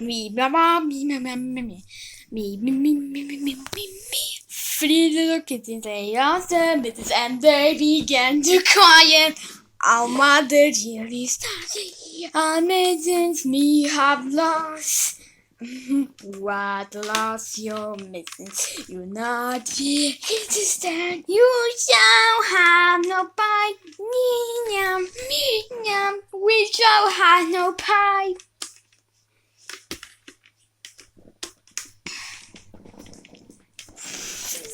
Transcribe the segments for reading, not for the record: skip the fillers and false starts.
Me, mama, me. Three little kittens, they asked their mittens and they began to cry and our mother dearly started. Our mittens me have lost. What lost your mittens? You naughty kittens, then you shall have no pie. Yum, we shall have no pie.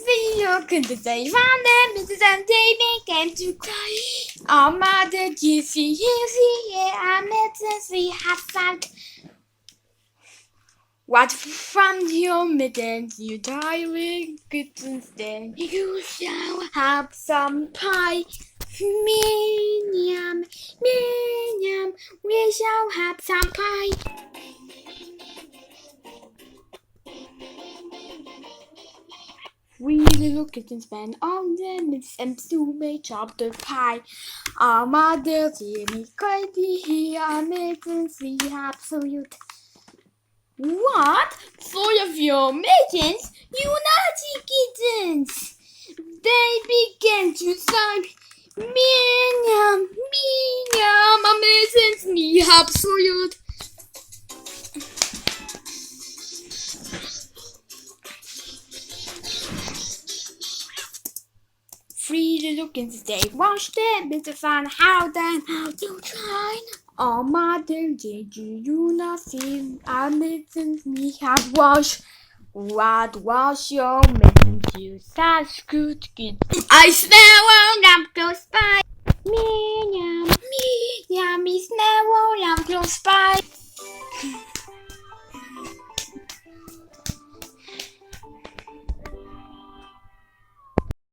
The look at the day found them, Mrs. and they began to cry. Our mother, you see, our mittens we have found. What from your mittens, you tiring kittens, then you shall have some pie. Yum, we shall have some pie. Three little kittens went on their knees and soon made chop the pie. Our mother, Jimmy, crazy, our mittens we have salute. What? Full of your mittens? You naughty kittens! They began to sigh. Meow, my mittens me have salute. Three little kittens, they washed their mittens and how to try. Oh, mother, did you not see our mittens we have washed? What was your mittens, you such good kid? I smell a lamp close by. Me, yum, me smell a lamp close by.